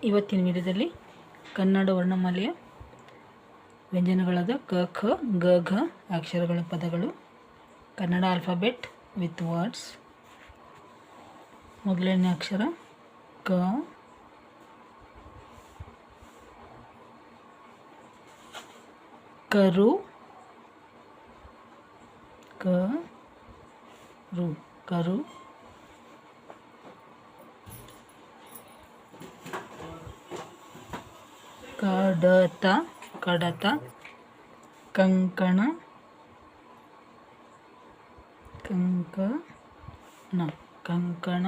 ಇವತ್ತಿನ ವಿಡಿಯೋದಲ್ಲಿ ಕನ್ನಡ ವರ್ಣಮಾಲೆಯ ವ್ಯಂಜನಗಳಾದ ಕ ಖ ಗ ಘ ಅಕ್ಷರಗಳ ಪದಗಳು, ಕನ್ನಡ ಆಲ್ಫಾಬೆಟ್ ವಿತ್ ವರ್ಡ್ಸ್. ಮೊದಲನೇ ಅಕ್ಷರ ಕ, ಕರು, ಕರು ಕರು. ಕಡತ, ಕಡತ. ಕಂಕಣ, ಕಂಕಣ, ಕಂಕಣ.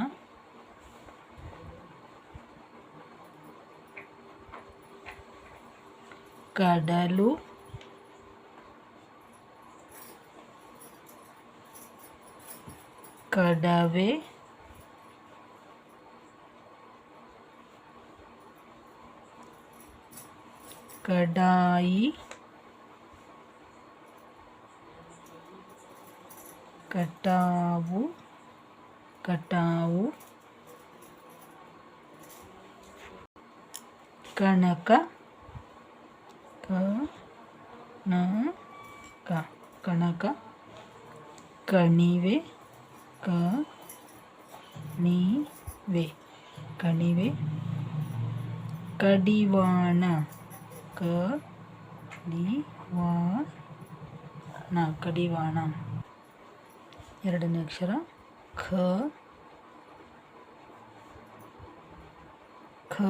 ಕಡಲು, ಕಡವೆ, ಕಡಾಯಿ, ಕಟಾವು, ಕಟಾವು. ಕಣಕ, ಕಣಕ, ಕಣಕ. ಕಣಿವೆ, ಕಣಿವೆ, ಕಣಿವೆ. ಕಡಿವಾಣ, ಕಡಿವಾಣ, ಕಡಿವಾಣ. ಎರಡನೇ ಅಕ್ಷರ ಖ, ಖ,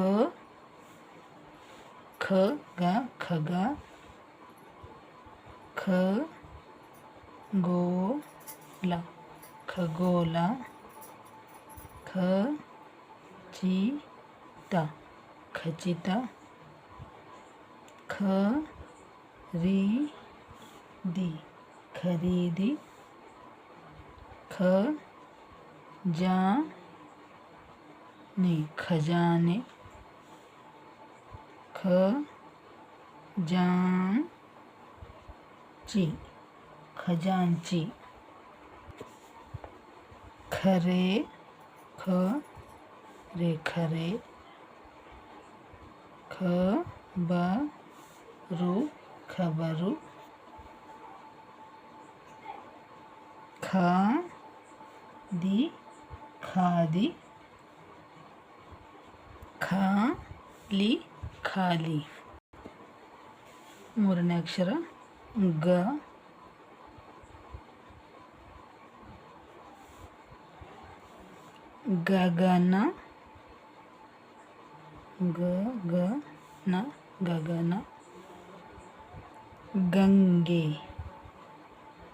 ಖಗ, ಖಗ. ಖಗೋಲ, ಖಗೋಲ. ಖಚಿತ, ಖಚಿತ. ಖರೀದಿ, ಖರೀದಿ. ಖಜಾನೆ, ಖಜಾನೆ. ಖಜಾಂಚಿ, ಖಜಾಂಚಿ. ಖರೆ, ಖರೆ, ಖರೆ. ಖಬರು, ಖಬರು. ಖಾದಿ, ಖಾದಿ. ಖಾಲಿ, ಖಾಲಿ. ಮೂರನೇ ಅಕ್ಷರ ಗ, ಗಗನ, ಗಗನ, ಗಗನ. ಗಂಗೆ,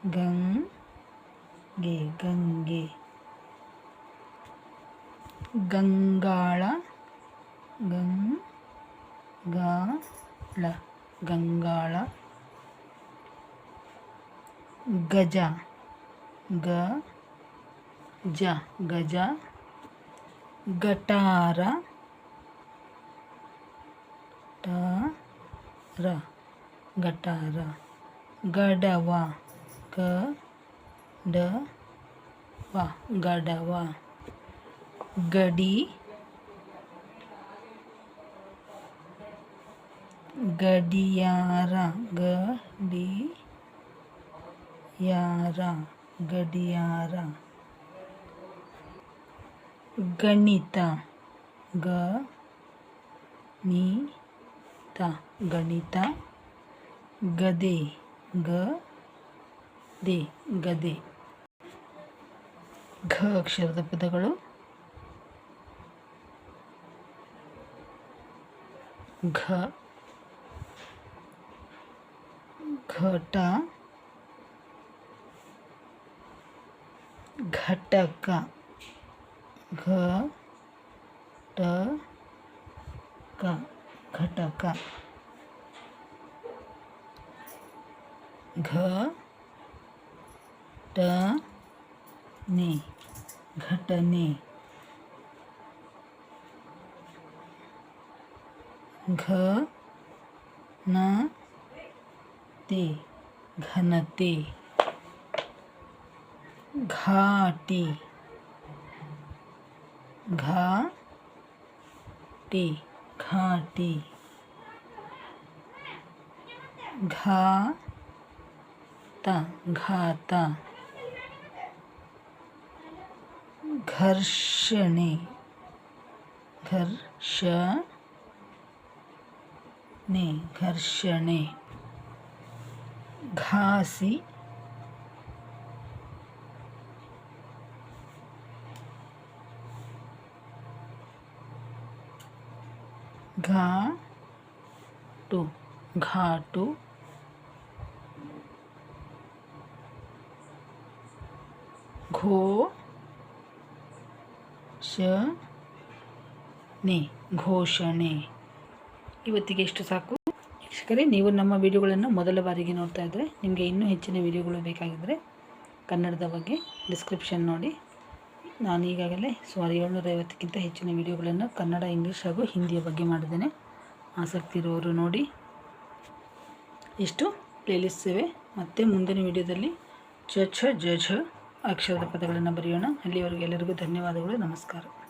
ಗಂಗೆ, ಗಂಗೆ. ಗಂಗಾಳ, ಗಂಗಾಳ, ಗಂಗಾಳ. ಗಜ, ಗಜ, ಗಜ. ಗಟಾರ, ಟಾರ, ಗಟಾರ. ಗಡವ, ಗಡವ, ಗಡವ. ಗಡಿ, ಗಡಿಯಾರ, ಗಡಿಯಾರ, ಗಡಿಯಾರ. ಗಣಿತ, ಗಣಿತ, ಗಣಿತ. ಗದೆ, ಗದೆ, ಗದೆ. ಘ ಅಕ್ಷರದ ಪದಗಳು ಘ, ಘಟ, ಘಟಕ. ಘಟಕ, ಘಟಕ. ಘಟನೆ, ಘಟನೆ. ಘನತೆ, ಘನತೆ. घाटी घाटी ಘಾಟಿ, ಘಾತ, ಘಾತ, ಘರ್ಷಣೆ, ಘರ್ಷಣೆ, ಘರ್ಷಣೆ, ಘಾಸಿ, ಘಾಟು, ಘಾಟು, ಘೋಷಣೆ, ಘೋಷಣೆ. ಇವತ್ತಿಗೆ ಎಷ್ಟು ಸಾಕು ವೀಕ್ಷಕರೇ. ನೀವು ನಮ್ಮ ವಿಡಿಯೋಗಳನ್ನು ಮೊದಲ ಬಾರಿಗೆ ನೋಡ್ತಾ ಇದ್ದರೆ ನಿಮಗೆ ಇನ್ನೂ ಹೆಚ್ಚಿನ ವಿಡಿಯೋಗಳು ಬೇಕಾಗಿದ್ದರೆ ಕನ್ನಡದ ಬಗ್ಗೆ ಡಿಸ್ಕ್ರಿಪ್ಷನ್ ನೋಡಿ. ನಾನು ಈಗಾಗಲೇ ಸುಮಾರು 750ಕ್ಕಿಂತ ಹೆಚ್ಚಿನ ವಿಡಿಯೋಗಳನ್ನು ಕನ್ನಡ, ಇಂಗ್ಲೀಷ್ ಹಾಗೂ ಹಿಂದಿಯ ಬಗ್ಗೆ ಮಾಡಿದ್ದೇನೆ. ಆಸಕ್ತಿ ಇರುವವರು ನೋಡಿ. ಇಷ್ಟು ಪ್ಲೇಲಿಸ್ಟ್ ಇವೆ. ಮತ್ತು ಮುಂದಿನ ವಿಡಿಯೋದಲ್ಲಿ ಜ ಛ ಅಕ್ಷರದ ಪದಗಳನ್ನು ಬರೆಯೋಣ. ಅಲ್ಲಿವರೆಗೂ ಎಲ್ಲರಿಗೂ ಧನ್ಯವಾದಗಳು. ನಮಸ್ಕಾರ.